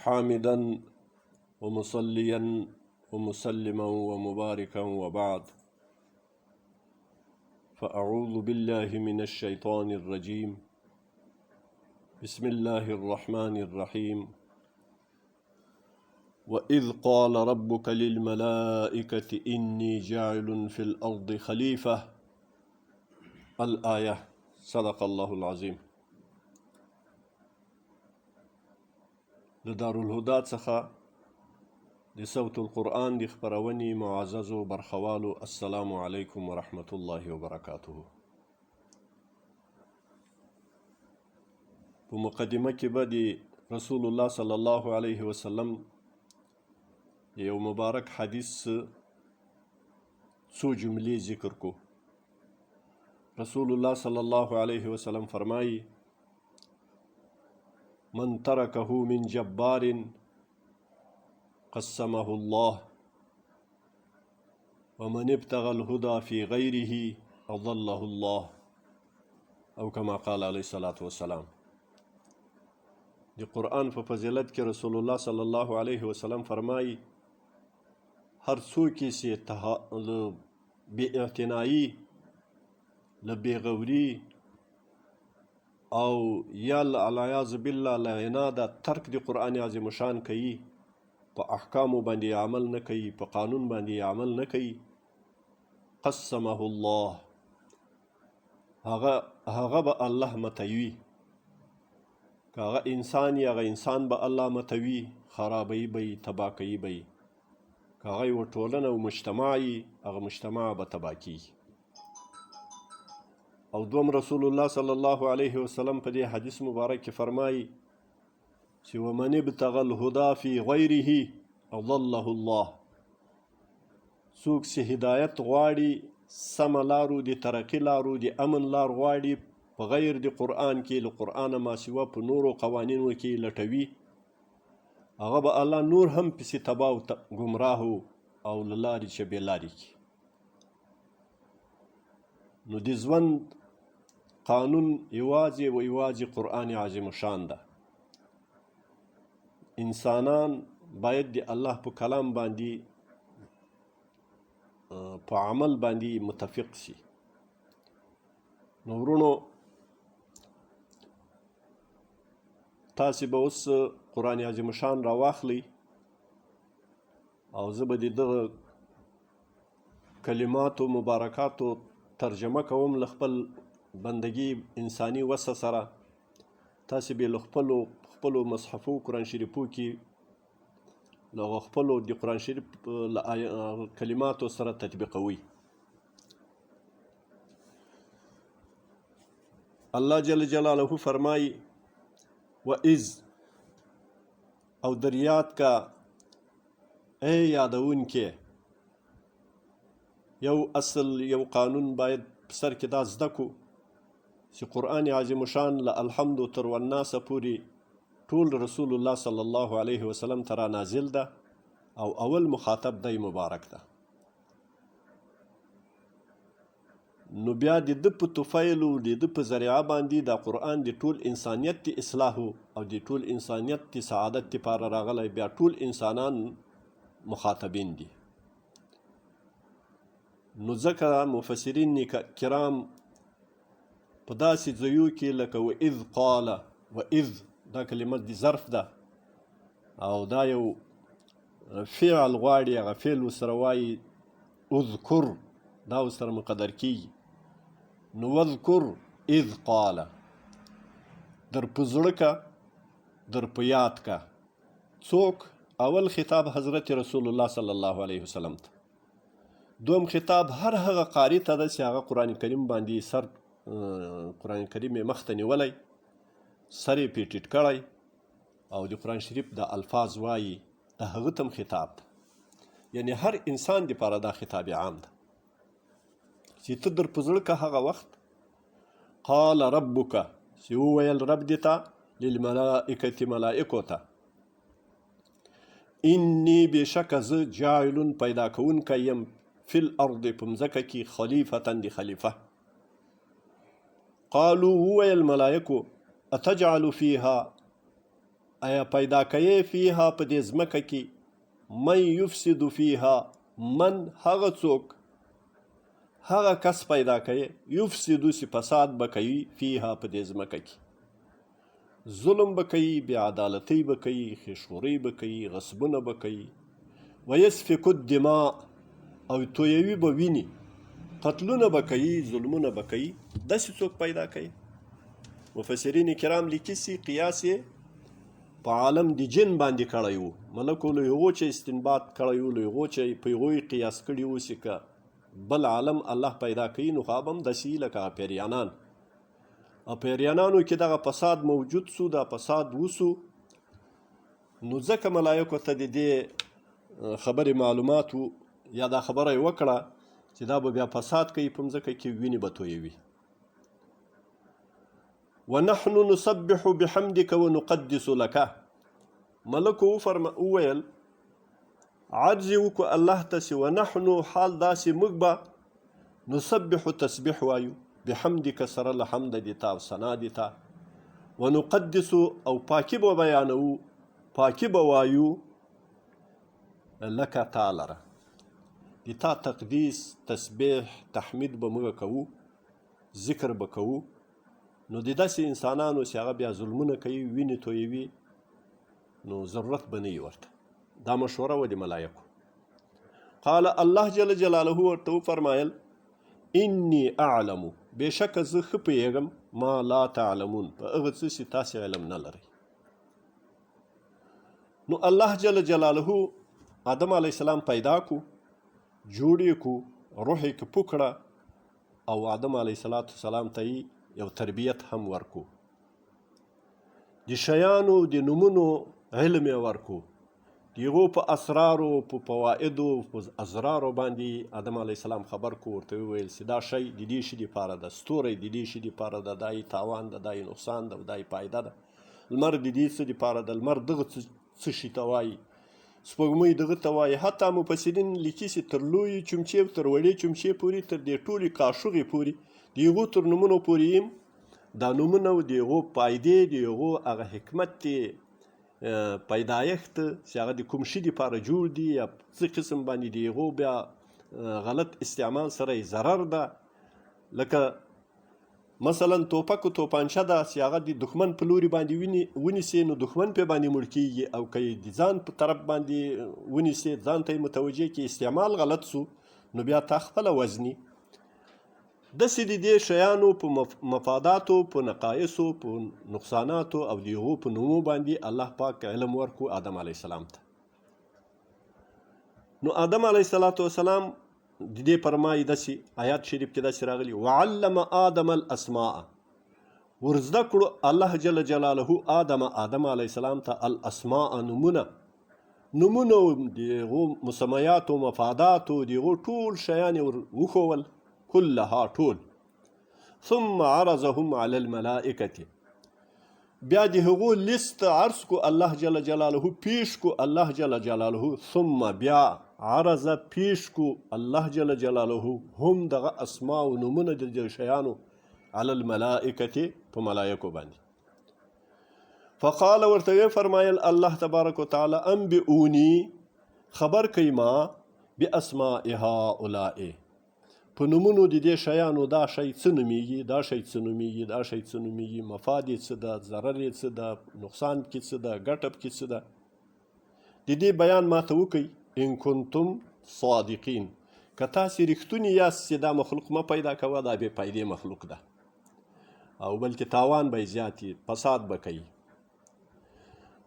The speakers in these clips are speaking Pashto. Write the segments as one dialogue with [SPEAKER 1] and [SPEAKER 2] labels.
[SPEAKER 1] حامدا ومصليا ومسلما ومباركا وبعد، فأعوذ بالله من الشيطان الرجيم. بسم الله الرحمن الرحيم. وإذ قال ربك للملائكة إني جاعل في الأرض خليفة. الآية. صدق الله العظيم. د دارالهدى څخه د صوت القرآن د خپرونې معززو برخوالو، السلام علیکم ورحمة الله وبرکاته. په مقدمه کې به د رسول الله صلی الله علیه وسلم یو مبارک حدیث څو جملې ذکر کو. رسول الله صلی الله علیه وسلم فرمایي: من ترکه من جبار قسمه الله ومن ابتغى الهدى في غيره أضله الله، او كما قال عليه الصلاة والسلام. د قرآن په فضیلت کې رسول الله صلی الله علیه وسلم فرمایي: هر څوک چې بې اعتنایي، له بېغوري او یا العیاذ بالله له عناده ترک د قرآن عظیم شان کوي، په احکامو باندې عمل نه کوي، په قانون باندې عمل نه کوي، قسمه الله، هغه به الله متوي. که هغه انسان یا هغه انسان به الله متوي، خرابوي به یې، تباه کوي به یې. که هغه یوه ټولنه او مجتمع یي، هغه مجتمع به تباه کیږي. او دوم رسول الله صلی الله علیه وسلم په دې حدیث مبارک کې فرمایي چې ومن ابتغى الهدى في غیره اضله الله. څوک چې هدایت غواړي، سمه لارو، د ترقي لارو، د امن لار غواړي، په غیر د قرآن کې، له قرآنه ما سوا په نورو قوانینو کې لټوي، هغه به الله نور هم پسې تباه او ګمراه او له لارې چې بې لارې کړي. نو د ژوند قانون یوازې و یوازې قرآن عظیم شان ده. انسانان باید د الله په کلام باندې، په عمل باندې متفق شي. نو ورونو، تاسې به اوس قرآن عظیم شان راواخلئ او زه به د دغه کلماتو مبارکاتو ترجمه کوم له خپل بندگی انساني وسه سره. تاسې به له خپلو مصحفو قرآن شریفو کې له خپلو د قرآن شریف کلماتو سره تطبیقوي. الله جل جلاله فرمایي: وَإِذْ، او در یاد کا اے یادون کې. یو اصل، یو قانون باید سر کې دا زده کو چې قرآن عظیم شان له الحمد تر والناس پورې ټول رسول الله صلی الله علیه وسلم ته را نازل ده، او اول مخاطب دی مبارک ده. نو بیا د ده په طفیلو، د ده په ذریعه باندې دا قرآن د ټول انسانیت د اصلاحو او د ټول انسانیت د سعادت لپاره راغلی. بیا ټول انسانان مخاطبین دي. نو ځکه مفسرین کرام په داسې ځایو کې لکه وإذ قال، وإذ دا کلمه د ظرف ده او دا یو فعل غواړي، هغه فعل ورسره وایي اذکر، دا ورسره مقدر کیږي. نو واذکر اذ قال، در په زړه کا، در په یاد کا. څوک؟ اول خطاب حضرت رسول الله صلی الله علیه وسلم ته. دوم خطاب هر هغه قاری ته ده چې هغه قرآن کریم باندې قرآن کریم یې مخ ته نیولی، سر یې پې ټیټ کړی او د قرآن شریف د الفاظ وایي، د هغه ته هم خطاب ده. یعنی هر انسان دپاره دا خطاب عام ده چې ته در په زړه که هغه وخت قال ربک، چې وویل رب دې ته، للملائکة، ملائکو ته، انی بېشکه زه جاعلون پیدا کوونکی یم، فی الارض په مځکه کې، خلیفة د خلیفه. قالو، وویل ملائکو، اتجعل فیها، آیا پیدا کوې فیها په دې ځمکه کې من یفسد فیها من هغه څوک هغه کس پیدا کوي یفسدو چې فساد به کوي فیها په دې ځمکه کې ظلم به کوي بې عدالتۍ به کوي خیشخورۍ به کوي غصبونه به کوي ویسفک الدماء او تویوي به ویني قتلونه به کوي ظلمونه به کوي داسې څوک پیدا کوي مفسرین کرام لیکي چې قیاس یې په عالم د جن باندې کړی و ملکو له هغو چې استنباط کړی و له هغو چې په هغوی قیاس کړي و چې که بل عالم الله پیدا کوي نو خواب هم داسې لکه پیریانان او پیریانانو کې دغه فساد موجود سو دا فساد وسو نو ځکه ملایکو ته د دې خبرې معلومات یا دا خبره یې وکړه چې دا به بیا فساد کوي په مځکه کې وینې به تویوي ونحن نسبح بحمدك ونقدس لك ملکو وویل عرض وکړو الله ته چې ونحن حال داسې موږ به نسبح تسبیح وایو بحمدک سره له حمد دي تا او ثنا دي تا ونقدس او پاکی به بیانو پاکی به وایو لکه تا لره د تا تقدیس تسبیح تحمید به موږ کوو ذکر به کوو نو د داسې انسانانو چې هغه بیا ظلمونه کوي وینې تویوي نو ضرورت به نه وي ورته دا مشوره و د ملایکو قال الله جل جلاله ورته وفرمایل انی اعلم بېشکه زه ښه پوهېږم ما لا تعلمون په هغه څه چې تاسې علم نه لرئ نو الله جل جلاله آدم علیه السلام پیدا کو جوړ یې کو روح یې که پوکړه او آدم علیه السلام ته یو تربیت هم ورکو د شیانو د نومونو علم یې ورکو د هغو په اسرارو په فوایدو په ازرارو باندې آدم علیه السلام خبر کو ورته وویل چې دا شی د دې شي دپاره ده ستوری د دې شي دپاره ده دا یې تاوان ده دا یې نقصان ده دا یې فایده ده لمر د دې څه دپاره ده لمر دغه څه شي ته وایي سپوږمۍ دغه ته وایي حتی مفسرین لیکي چې تر لویې چمچې او تر وړې چمچې پورې تر دې ټولې کاشوغې پورې د هغو تر نومونو پورې یم دا نومونه د هغو فایدې د هغو هغه حکمت دی پیدایښت چې هغه د کوم شي دپاره جوړ دي یا څه قسم باندې د هغو بیا غلط استعمال سره یې ضرر ده لکه مثلا توپک و توپانچه ده چې هغه د دښمن په لوري باندې ونیسي نو دښمن پې باندې مړ کېږي او که یې د ځان په طرف باندې ونیسي ځان ته یې متوجه کړي استعمال غلط سو نو بیا تا خپله وزني داسې د دې شیانو په مفاداتو په نقایصو په نقصاناتو او د هغو په نومو باندې الله پاک علم ورکو آدم علیه السلام ته نو آدم علیه السلام د دې فرمایي داسې آیات شریف کې داسې راغلي وعلم آدم الاسماء ورزده کړو الله جل جلاله آدم علیه السلام ته الاسماء نومونه د هغو مسمیاتو مفاداتو د هغو ټول شیان یې وښول كلها ټول ثم عرضهم على الملائکة بیا د هغو لیست عرض کو الله جل جلاله پیش کو الله جل جلاله ثم بیا عرض پیش کو الله جل جلاله هم دغه اسماء و نومونه د شیانو على الملائکة په ملائکو باندې فقال ورته فرمایل الله تبارک وتعالی انبئونی خبر کئ ما باسماء هؤلاء په نومونو د دې شیانو دا شی څه نومیږي دا شی څه نومیږي دا شی څه نومیږي مفاد یې څه ده ضرر یې څه ده نقصان کې څه ده ګټه کې څه ده د دې بیان ماته وکئ ان کنتم صادقین که تاسې رښتونی یاست چې دا مخلوق مه پیدا کوه دا بې فایدې مخلوق ده او بلکې تاوان به یې زیات وي فساد به کوي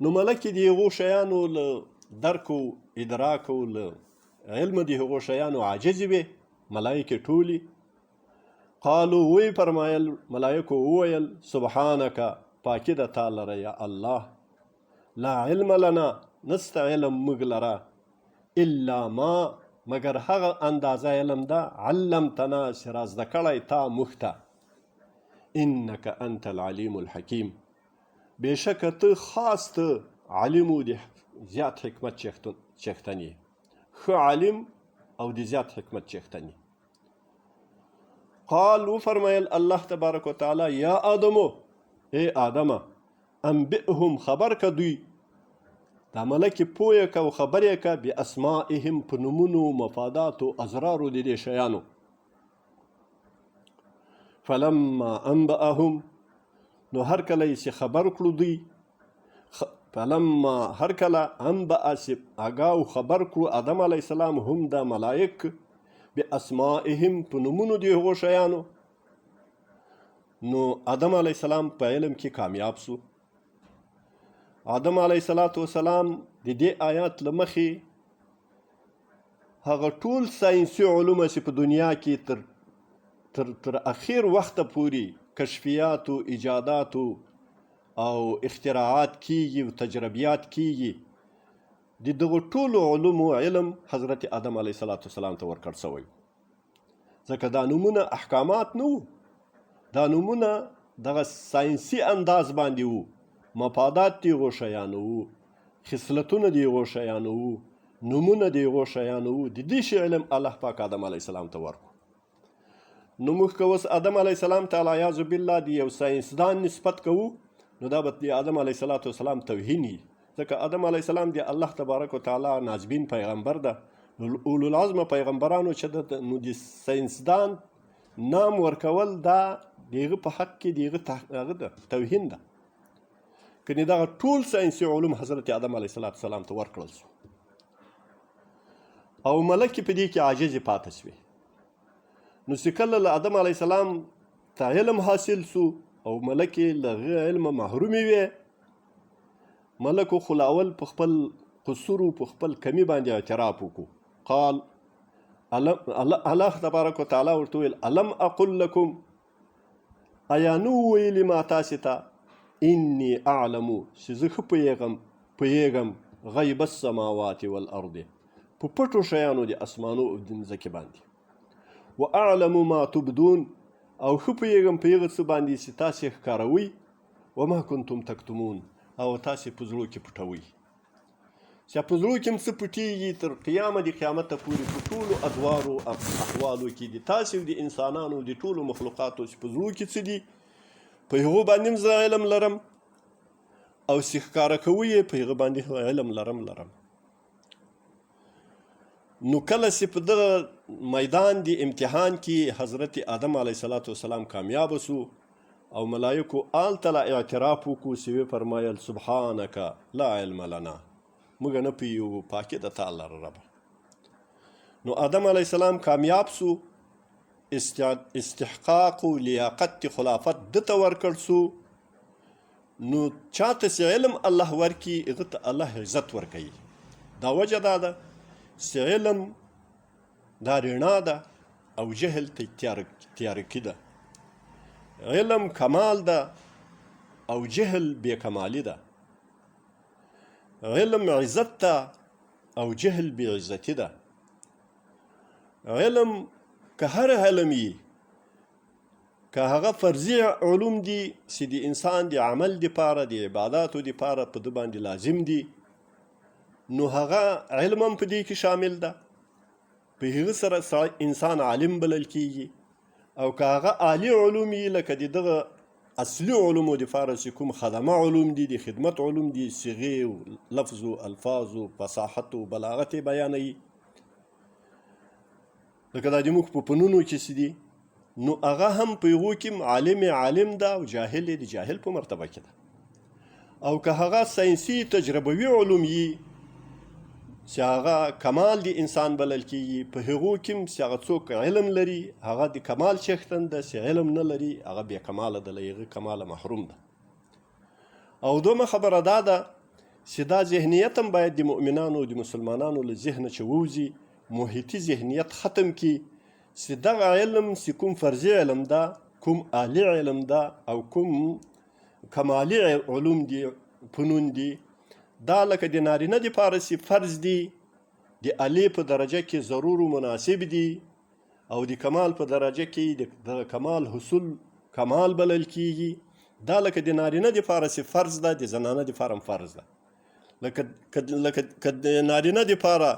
[SPEAKER 1] نو ملکې د هغو شیانو له درک و ادراک او له علم د هغو شیانو عاجزې وې ملائکه ټولی قالو وی فرمایل ملائکو وویل سبحانک پاکی د تا لره یا الله لا علم لنا نسته علم موږ لره الا ما مگر هغه اندازه علم ده علمتنا چې را زده کړی تا موږ ته انک انت العلیم الحکیم بېشکه ته خاص ته علیم و د زیات حکمت چښتن یې ښه عالم او د زیات حکمت چښتن یې قال وفرمایل الله تبارک وتعالی یا آدمو ای آدمه انبئهم خبر که دوی دا ملک پویه که او خبر یې که باسمائهم په نومونو مفاداتو ازرارو د دې شیانو. فلما انبأهم نو هر کله یې چې خبر کړو دوی فلما هر کله انبأ چې آګاو خبر کړو آدم علیه السلام هم دا ملائک باسمائهم په نومونو د هغو شیانو نو آدم علیه السلام په علم کې کامیاب سو. آدم علیه السلام د دې آیات له مخې هغه ټول ساینسي علومه چې په دنیا کې تر اخیر وخته پورې کشفیات و ایجادات او اختراعات کیږي او تجربیات کیږي د دغو ټولو علومو علم حضرت آدم علیه السلام ته ورکړ شوی. ځکه دا نومونه احکامات نه وو، دا نومونه دغه ساینسي انداز باندې وو، مفادات د هغو شیانو وو، خصلتونه د هغو شیانو وو، نومونه د هغو شیانو وو. د دې شي علم الله پاک آدم علیه السلام ته ورکړو. نو موږ که اوس آدم علیه السلام ته العیاذ بالله د یو ساینسدان نسبت کوو نو دا به د آدم علیه السلام توهین وي، ځکه آدم علیه السلام د الله تبارک وتعالی نازبین پیغمبر ده. اولو العزم پیغمبرانو چې نو د ساینسدان نام ورکول دا د هغه په حق کې د هغه توهین ده. کنې دغه ټول ساینسي علوم حضرت آدم علیه السلام ته ورکړل شو او ملکې په دې کې عاجزې پاتې شوې. نو چې کله له آدم علیه السلام ته علم حاصل سو او ملکې له هغه علمه محرومې وې، ملکو خو اول په خپل قصور او په خپل کمی باندې اعتراف وکړو. قال الله تبارک وتعالی ورته ویل الم اقل لکم ایا نو ویلې ما تاسې ته انی اعلم چې زه ښه پوهیږم غیب السماوات والارض په پټو شیانو د اسمانو او د مځکې باندې، و اعلم ما تبدون او ښه پوهیږم په هغه څه باندې چې تاسې ښکاروئ، وما کنتم تکتمون او تاسې په زړو کې پټوئ. چې په زړو کې هم څه پټېږي تر قیامه د قیامته پورې په ټولو ادوارو احوالو کې د تاسې او د انسانانو د ټولو مخلوقاتو چې په زړو کې څه دي په هغو باندې هم زه علم لرم او چې ښکاره کوئ یې په هغه باندې علم لرم. نو کله چې په دغه میدان د امتحان کې حضرت آدم علیه السلام کامیاب سو او ملایکو آلته له اعتراف وکړو چې ویې فرمایل سبحانک لا علم لنا، موږ نه پوهیږو، پاکي د تا لره ربه. نو آدم علیه السلام کامیاب سو، استحقاق و لیاقت خلافت دته ورکړ سو. نو چاته چې علم الله ورکي هغه ته الله عزت ورکوي. دا وجه دا ده چې علم دا رڼا ده او جهل ته تیارکي ده. علم کمال ده او جهل بې کمالي ده. علم عزت ده او جهل بې عزتي ده. علم که هر علم وي، که هغه فرضي علوم دي چې د انسان د عمل دپاره د عباداتو دپاره په ده باندې لازم دي، نو هغه علم هم په دې کې شامل ده، په هغه سره انسان عالم بلل کیږي. او که هغه عالی علوم وي لکه د دغه اصلي علومو دپاره چې کوم خدمه علوم دي، د خدمت علوم دي، صیغې و لفظ و الفاظ و فصاحت و بلاغت یې بیانوي، لکه دا زموږ په فنونو کې چې دي، نو هغه هم په هغو کې عالم ده او جاهل د جاهل په مرتبه کې ده. او که هغه ساینسي تجربوي علوم وي چې هغه کمال د انسان بلل کیږي، په هغو کې چې هغه څوک علم لري هغه د کمال څښتن ده، چې علم نه لري هغه بې کماله ده، له هغه کماله محروم ده. او دومه خبره دا ده چې دا ذهنیت هم باید د مؤمنانو د مسلمانانو له ذهنه چې ووځي، محیطي ذهنیت ختم کی، چې دغه علم چې کوم فرضي علم ده، کوم عالی علم ده او کوم کمالي علوم دي، فنون دي، دا لکه د نارینه دپاره چې فرض دي، د علی په درجه کې ضرور و مناسب دي، او د کمال په درجه کې د کمال حصول کمال بلل کیږي. دا لکه د نارینه دپاره چې فرض ده، د زنانه دپاره هم فرض ده. لکه د نارینه دپاره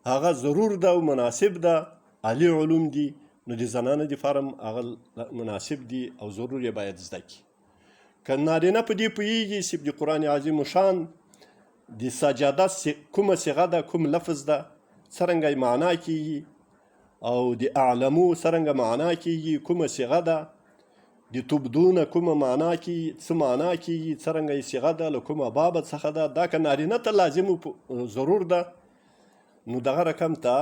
[SPEAKER 1] هغه ضرور ده او مناسب ده، عالی علوم دي، نو د زنانه دپاره هم هغه مناسب دي او ضرور یې باید زده کړي. که نارینه په دې پوهېږي چې د قرآن عظیم شان د سجاده کومه صیغه ده، کوم لفظ ده، څرنګه معنا کیږي، او د اعلمو څرنګه معنا کیږي، کومه صیغه ده، د تبدونه کومه معنا کیږي، څه معنا کیږي، څرنګه یې صیغه ده، له کومه بابه څخه ده. دا که نارینه ته لازم ضرور ده، نو دغه رقم ته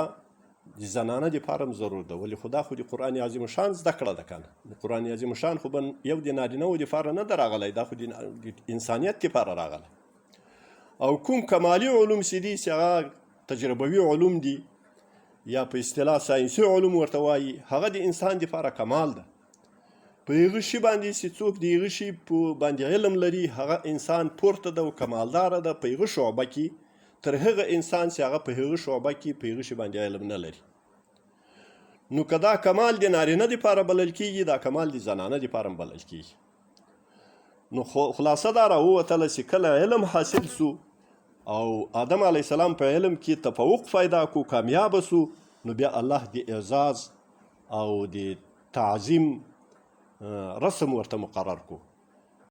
[SPEAKER 1] د زنانه دپاره هم ضرور ده. ولې خو دا خو د قرآن عظیم شان زده کړه ده که نه. د قرآن عظیم شان خو به یو د نارینهو دپاره نه ده راغلی، دا خو د انسانیت دپاره راغلی. او کوم کمالي علوم چې دي چې هغه تجربوي علوم دي یا په اصطلاح ساینسي علوم ورته وایي، هغه د انسان دپاره کمال ده. په هغه شي باندې چې څوک د هغه شي په باندې علم لري، هغه انسان پورته ده او کمالداره ده په هغه شعبه کې، تر هغه انسان چې هغه په هغه شعبه کې په هغه شي باندې علم نه لري. نو که دا کمال د نارینه دپاره بلل کېږي، دا کمال د زنانه دپاره هم بلل کېږي. نو خلاصه دا راووتله چې کله علم حاصل سو او آدم علیه السلام په علم کې تفوق پیدا کو، کامیاب سو، نو بیا الله د اعزاز او د تعظیم رسم ورته مقرر کو.